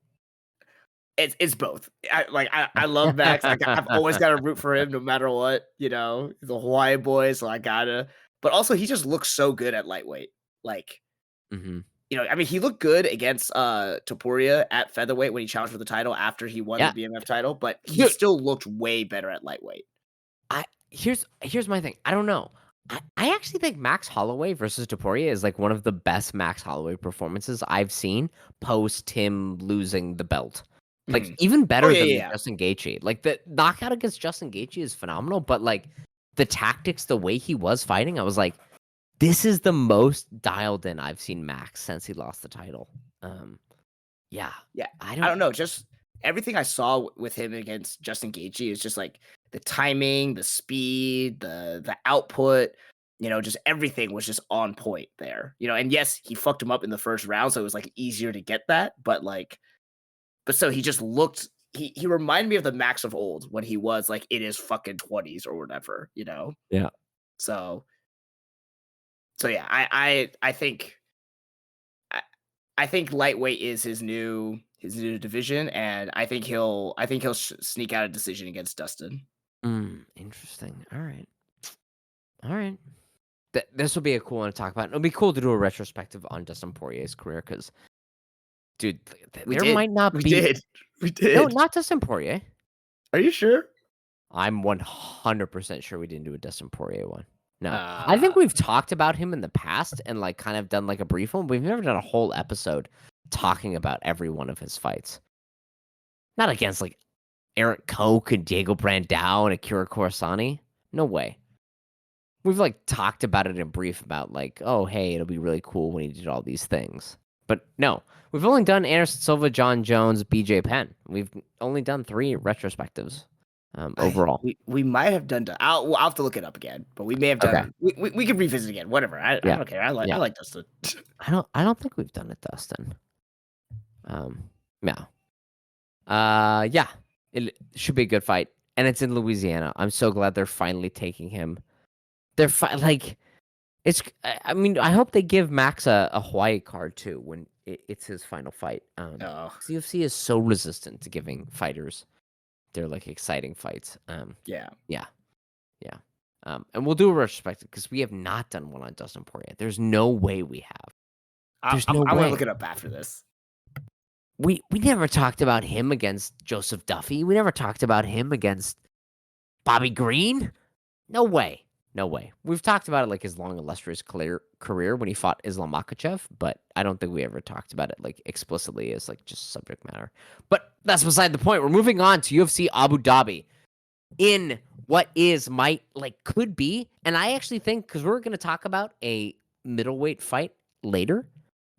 It's both. I love Max. I've always got to root for him no matter what. You know, he's a Hawaii boy, so I gotta. But also, he just looks so good at lightweight. Like, Mhm. you know, I mean, he looked good against Topuria at featherweight when he challenged for the title after he won the Yeah, BMF title, but he dude. still looked way better at lightweight. Here's my thing. I don't know. I actually think Max Holloway versus Topuria is like one of the best Max Holloway performances I've seen post him losing the belt. Like Mhm. even Oh better yeah, than yeah, the yeah. Justin Gaethje. Like the knockout against Justin Gaethje is phenomenal, but like the tactics, the way he was fighting, I was like, this is the most dialed in I've seen Max since he lost the title. Um, yeah, Yeah, I I don't. don't know, just everything I saw with him against Justin Gaethje is just, like, the timing, the speed, the output, you know, just everything was just on point there, you know, and yes, he fucked him up in the first round, so it was, like, easier to get that, but, like but so he just looked he reminded me of the Max of old when he was, like, in his fucking 20s or whatever, you know? Yeah. So so yeah, I think I I think lightweight is his new division, and I think he'll sneak out a decision against Dustin. Interesting. All right. All right. This will be a cool one to talk about. It'll be cool to do a retrospective on Dustin Poirier's career because, dude, We there did, might not we be did, we no, did. not Dustin Poirier. Are you sure? I'm 100% sure we didn't do a Dustin Poirier one. No, I Uh, think we've talked about him in the past and like kind of done like a brief one. We've never done a whole episode talking about every one of his fights. Not against like Eric Koch and Diego Brandao and Akira Corsani. No way. We've, like, talked about it in brief about, like, "Oh, hey, it'll be really cool when he did all these things." But no, we've only done Anderson Silva, John Jones, BJ Penn. We've only done 3 retrospectives, overall. we might have done. I'll have to look it up again, but we may have Okay. done. We can revisit again. Whatever. I Yeah. don't care. I Yeah. like Dustin. I don't think we've done it, Dustin. Yeah. Yeah. It should be a good fight, and it's in Louisiana. I'm so glad they're finally taking him. Like I mean, I hope they give Max a Hawaii card too when it's his final fight. Oh 'Cause UFC is so resistant to giving fighters their like exciting fights. yeah. Yeah, yeah. And we'll do a retrospective because we have not done one on Dustin Poirier. There's no way we have. There's no I'm gonna look way. it up after this. We never talked about him against Joseph Duffy. We never talked about him against Bobby Green. No way. No way. We've talked about it like his long illustrious career when he fought Islam Makhachev, but I don't think we ever talked about it like explicitly as like just subject matter. But that's beside the point. We're moving on to UFC Abu Dhabi in what is might like could be, and I actually think because we're going to talk about a middleweight fight later.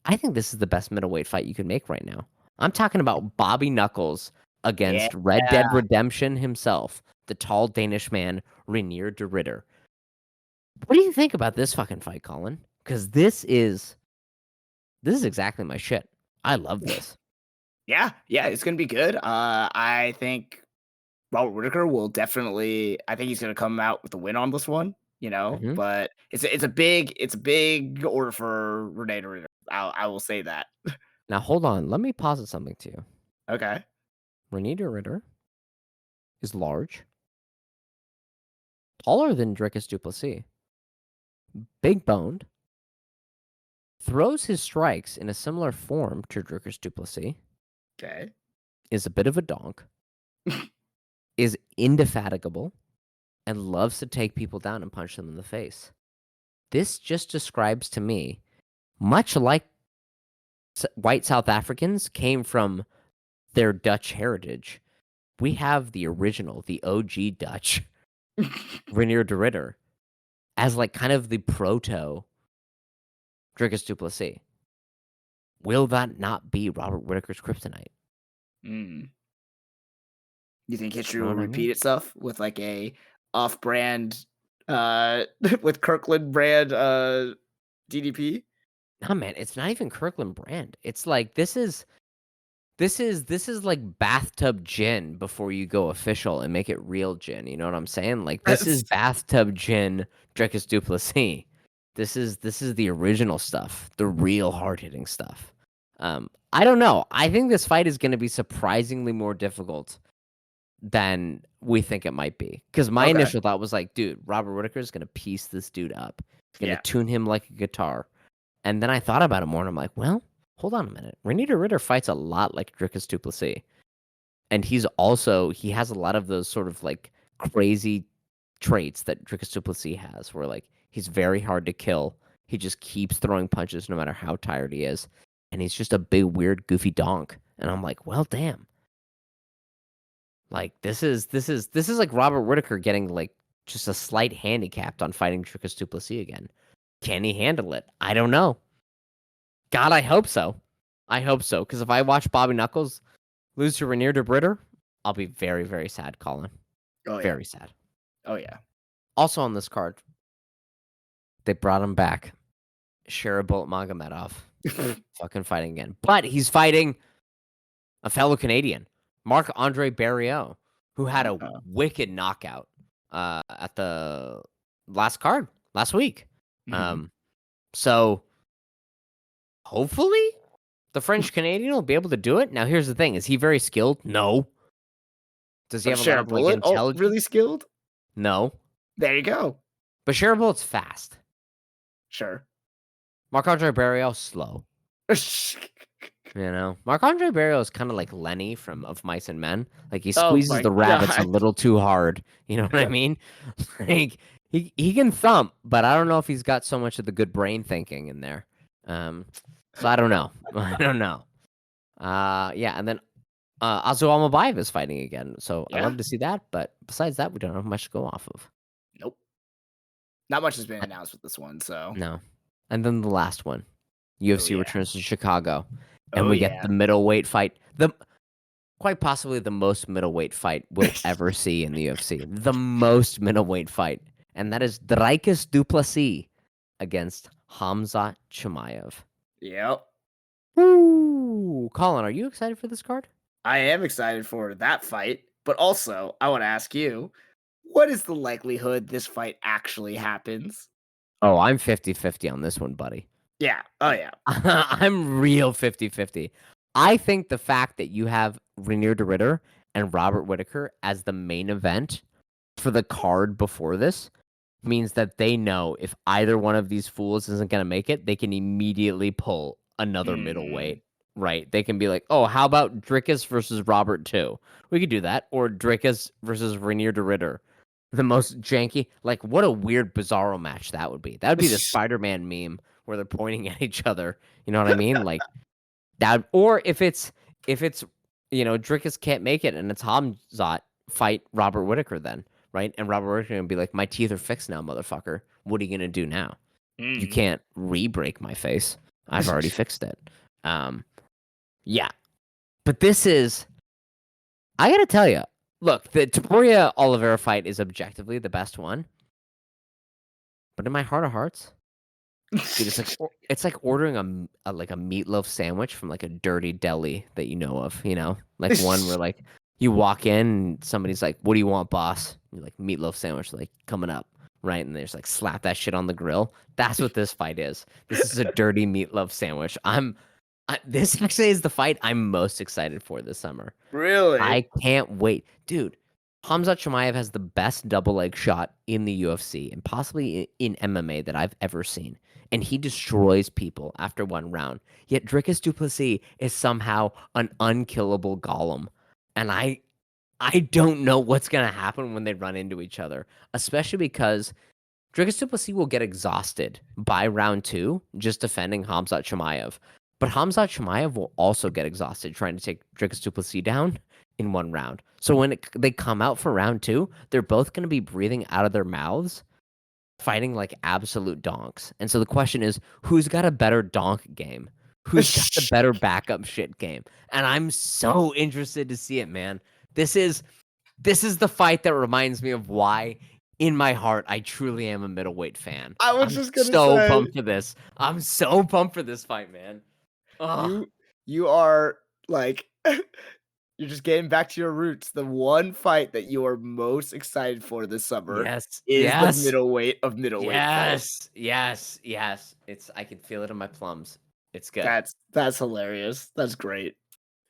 I think this is the best middleweight fight you can make right now. I'm talking about Bobby Knuckles Yeah. against Red Dead Redemption himself, the tall Danish man, Rainier de Ritter. What do you think about this fucking fight, Colin? Because this is exactly my shit. I love this. Yeah, yeah, it's gonna be good. I think Robert Whitaker will definitely. I think he's gonna come out with a win on this one. You know, Mhm. but it's a big order for Renee to Ritter. I will say that. Now hold on, let me posit something to you. Okay. Rainier de Ritter is large, taller than Dricus Duplessis, big boned, throws his strikes in a similar form to Dricus Duplessis, Okay. is a bit of a donk, is indefatigable, and loves to take people down and punch them in the face. This just describes to me, much like white South Africans came from their Dutch heritage, we have the original, the OG Dutch, Rainier de Ritter, as like kind of the proto Dricus du Plessis. Will that not be Robert Whittaker's kryptonite? Mm. You think history You know will what I mean? repeat itself with like a off-brand, with Kirkland brand, DDP? No, man, it's not even Kirkland brand. It's like this is like bathtub gin before you go official and make it real gin. You know what I'm saying? Like this is That's bathtub gin Dricus du Plessis. This is the original stuff, the real hard hitting stuff. I don't know. I think this fight is going to be surprisingly more difficult than we think it might be. Because my okay. initial thought was like, dude, Robert Whittaker is going to piece this dude up. He's going to Yeah. tune him like a guitar. And then I thought about it more, and I'm like, well, hold on a minute. Renita Ritter fights a lot like Dricus du Plessis. And he has a lot of those sort of like crazy traits that Dricus du Plessis has, where like he's very hard to kill. He just keeps throwing punches no matter how tired he is. And he's just a big, weird, goofy donk. And I'm like, well, damn. Like this is like Robert Whittaker getting like just a slight handicapped on fighting Dricus du Plessis again. Can he handle it? I don't know. God, I hope so. I hope so. Because if I watch Bobby Knuckles lose to Rainier de Britter, I'll be very, very sad, Colin. Oh, yeah. Very sad. Oh, yeah. Also on this card, they brought him back. Sharabult Magomedov. Fucking fighting again. But he's fighting a fellow Canadian, Marc-Andre Barriault, who had a Uh, wicked knockout at the last week. mhm. Um, so hopefully the French Canadian will be able to do it. Now, here's the thing: is he very skilled? No. Does he But have a lot share a of like bullet? Oh, intelligence? really skilled? No. There you go. But Sharabult's fast. Sure. Marc-Andre Barriault's slow. You know, Marc-Andre Barriault is kind of like Lenny from Of Mice and Men. Like he Oh squeezes my the rabbits a god. little too hard. You know what I mean? Like he can thump, but I don't know if he's got so much of the good brain thinking in there. So I don't know. I don't know. Yeah, and then Azu Almabayev is fighting again, so I Yeah? love to see that. But besides that, we don't have much to go off of. Nope. Not much has been Uh, announced with this one, so. No, and then the last one, Oh, UFC yeah. returns to Chicago, and Oh, we get yeah. the middleweight fight. The quite possibly the most middleweight fight we'll ever see in the UFC. The most middleweight fight. And that is Dricus du Plessis against Hamzat Chimaev. Yep. Woo! Colin, are you excited for this card? I am excited for that fight, but also, I wanna ask you, what is the likelihood this fight actually happens? Oh, I'm 50-50 on this one, buddy. Yeah. Oh, yeah. I'm real 50-50. I think the fact that you have Rainier de Ritter and Robert Whittaker as the main event for the card before this means that they know if either one of these fools isn't going to make it, they can immediately pull another Mm. middleweight, right? They can be like, oh, how about Dricus versus Robert too? We could do that. Or Dricus versus Rainier de Ritter. The most janky, like what a weird bizarro match that would be. That would be the Spider-Man meme where they're pointing at each other. You know what I mean? Like that, or if it's Dricus can't make it and it's Hamzat fight Robert Whittaker then, right? And Robert Whittaker gonna be like, my teeth are fixed now, motherfucker. What are you gonna do now? You Mm. can't re-break my face. I've already fixed it. Um, yeah, but this is. I gotta tell you, look, the Topuria Oliveira fight is objectively the best one, but in my heart of hearts, dude, it's like ordering a meatloaf sandwich from like a dirty deli that you know of, like one where like you walk in and somebody's like, "What do you want, boss?" And you're like, "Meatloaf sandwich," like coming up, right? And they just like slap that shit on the grill. That's what this fight is. This is a dirty meatloaf sandwich. This actually is the fight I'm most excited for this summer. Really? I can't wait, dude. Hamzat Chimaev has the best double leg shot in the UFC and possibly in MMA that I've ever seen, and he destroys people after one round. Yet Dricus du Plessis is somehow an unkillable golem, and I don't know what's gonna happen when they run into each other, especially because Dricus du Plessis will get exhausted by round two just defending Hamzat Chimaev. But Hamzat Chimaev will also get exhausted trying to take Dricus du Plessis down in one round. So when they come out for round two, they're both going to be breathing out of their mouths fighting like absolute donks. And so the question is, who's got a better donk game? Who's got the better backup shit game? And I'm so interested to see it, man. This is the fight that reminds me of why in my heart I truly am a middleweight fan. I was I'm just gonna so say pumped for this. I'm so pumped for this fight, man. Oh, you you are like you're just getting back to your roots. The one fight that you are most excited for this summer yes. is the Yes. middleweight of middleweight fights. Yes. Yes. Yes. I can feel it in my plums. It's good. That's hilarious. That's great.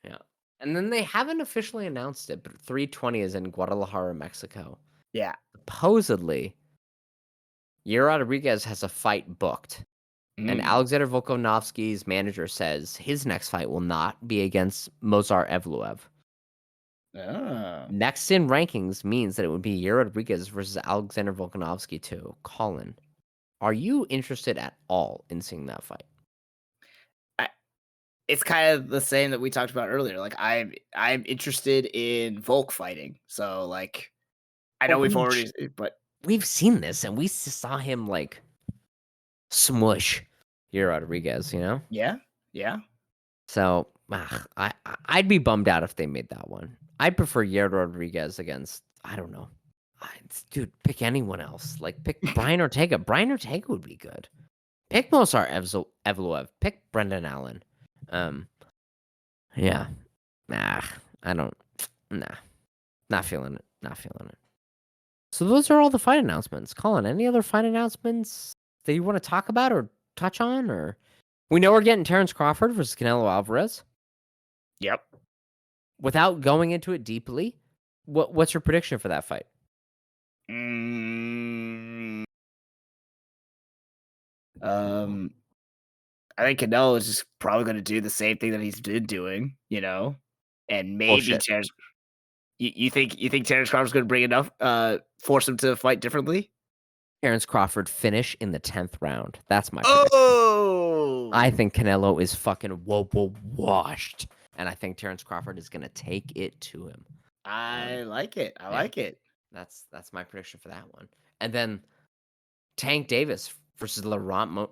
Yeah. And then they haven't officially announced it, but 320 is in Guadalajara, Mexico. Yeah. Supposedly, Yair Rodriguez has a fight booked, and Mm. Alexander Volkanovski's manager says his next fight will not be against Mozart Evloev. Oh. Next in rankings means that it would be Yair Rodriguez versus Alexander Volkanovski too. Colin, are you interested at all in seeing that fight? I it's kind of the same that we talked about earlier. Like I'm interested in Volk fighting. So like I But know we've already but we've seen this, and we saw him like smush Yair Rodriguez, you know? yeah. Yeah. So, I'd be bummed out if they made that one. I'd prefer Yair Rodriguez against, I don't know. Dude, pick anyone else. Like, pick Brian Ortega. Brian Ortega would be good. Pick Mozart Evloev. Pick Brendan Allen. Um, yeah. Nah, I don't. Nah, not feeling it. Not feeling it. So those are all the fight announcements. Colin, any other fight announcements that you want to talk about or touch on? Or we know we're getting Terrence Crawford versus Canelo Alvarez. Yep. Without going into it deeply, what's your prediction for that fight? Mm, um I think Canelo is just probably gonna do the same thing that he's been doing, you know? And maybe Bullshit. Terrence you think Terrence Crawford's gonna bring enough, force him to fight differently? Terrence Crawford finish in the 10th round. That's my prediction. I Oh! think Canelo is fucking washed, and I think Terrence Crawford is gonna take it to him. I Um, like it, I yeah, like it. that's my prediction for that one. And then Tank Davis versus Lamont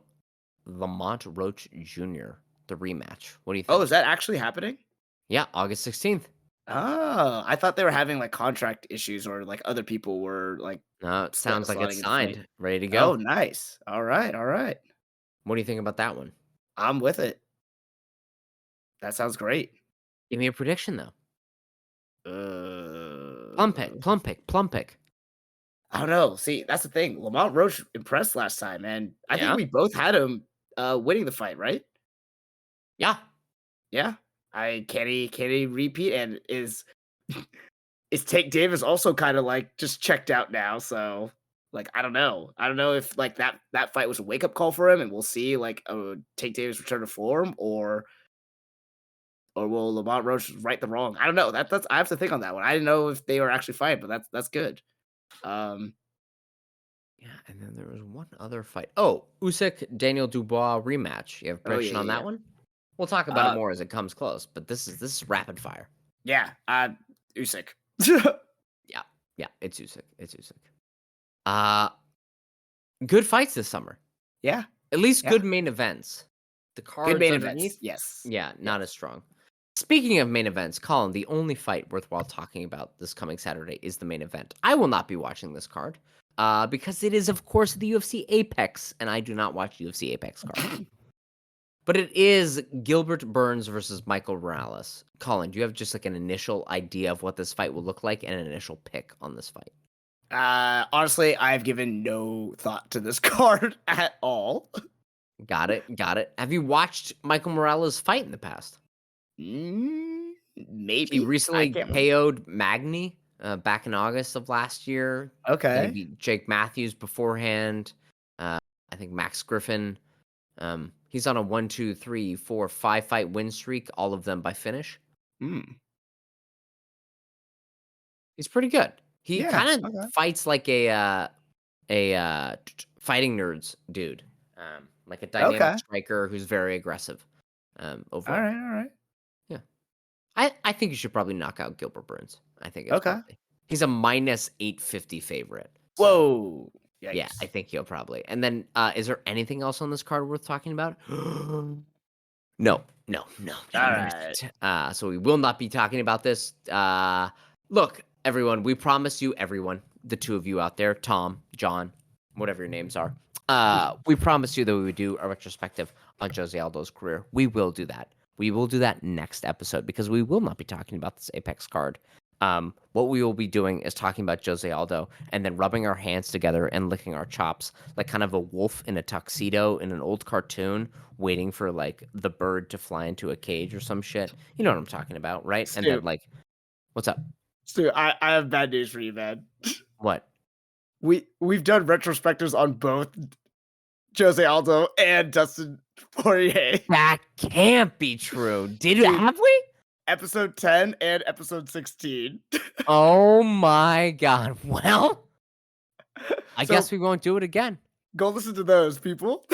Roach Jr. The rematch. What do you Oh, is think? that actually happening? Yeah, August 16th. Oh, I thought they were having, like, contract issues or, like, other people were, like, No, it sounds like it's slotting in the fight. signed, ready to go. Oh, nice. Alright, alright. What do you think about that one? I'm with it. That sounds great. Give me a prediction though. Plum pick, Uh plum pick, plum pick. I don't know. See, that's the thing. Lamont Roach impressed last time, and I think Yeah, we both had him winning the fight, right? yeah. Yeah. I can he repeat and is Tank Davis also kind of like just checked out now, so like I don't know. I don't know if like that fight was a wake up call for him and we'll see like Tank Davis return to form or will Lamont Roach right the wrong? I don't know. That's I have to think on that one. I didn't know if they were actually fighting, but that's good. Um Yeah, and then there was one other fight. Oh, Usyk Daniel Dubois rematch. You have a oh yeah, prediction on yeah, that yeah. one? We'll talk about it Uh more as it comes close, but this is rapid fire. yeah, Usyk. Yeah, yeah, it's Usyk. It's Usyk. Uh good fights this summer. Yeah, At least yeah. good main events. The Good cards main events. underneath, Yes. yeah, Yes. not as strong. Speaking of main events, Colin, the only fight worthwhile talking about this coming Saturday is the main event. I will not be watching this card because it is, of course, the UFC Apex, and I do not watch UFC Apex cards. But it is Gilbert Burns versus Michael Morales. Colin, do you have just like an initial idea of what this fight will look like and an initial pick on this fight? Honestly, I've given no thought to this card at all. Got it. Got it. Have you watched Michael Morales fight in the past? He Maybe I recently can't remember. KO'd Magny, back in August of last year. Then he Okay. beat Jake Matthews beforehand. Uh, I think Max Griffin. He's on a 1, 2, 3, 4, 5 fight win streak, all of them by finish. Hmm. He's pretty good. He Yeah. kind of Okay. fights like fighting nerds dude. Like a dynamic Okay. striker who's very aggressive, All overall. right. All right. Yeah. I think you should probably knock out Gilbert Burns. I think it's Okay. probably he's a -850 favorite. So Whoa. Yeah, I Yikes. think he'll probably. And then, is there anything else on this card worth talking about? No, no, no, All there right. isn't. So we will not be talking about this. Look, everyone, we promise you, everyone, the two of you out there, Tom, John, whatever your names are, we promised you that we would do a retrospective on Jose Aldo's career. We will do that. We will do that next episode because we will not be talking about this Apex card. What we will be doing is talking about Jose Aldo and then rubbing our hands together and licking our chops like kind of a wolf in a tuxedo in an old cartoon waiting for like the bird to fly into a cage or some shit. You know what I'm talking about, right? And then Stu, like, what's up? Stu, I have bad news for you, man. What? We've done retrospectives on both Jose Aldo and Dustin Poirier. That can't be true. Did it Dude, have we? episode 10 and episode 16. Oh my god. Well, I So guess we won't do it again. go listen to those, people.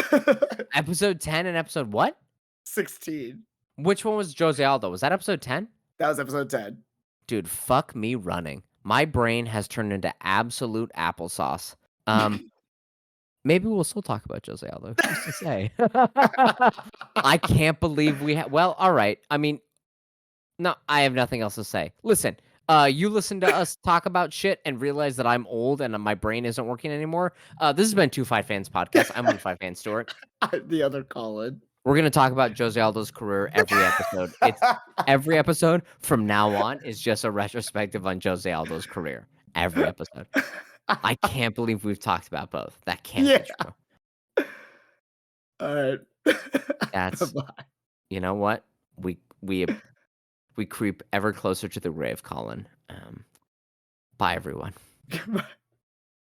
Episode 10 and episode what? 16. Which one was Jose Aldo? Was that episode 10? That was episode 10. Dude, fuck me running. My brain has turned into absolute applesauce. Maybe we'll still talk about Jose Aldo. Who's to say? I can't believe we have. Well, all right. I mean, no, I have nothing else to say. Listen, you listen to us talk about shit and realize that I'm old and my brain isn't working anymore. This has been Two Five Fans podcast. I'm one Five Fan Stewart. The other Colin. We're gonna talk about Jose Aldo's career every episode. It's every episode from now on is just a retrospective on Jose Aldo's career. Every episode. I can't believe we've talked about both. That can't be Yeah. true. All right. That's Bye. you know what? We creep ever closer to the grave, Colin. Bye everyone. Bye.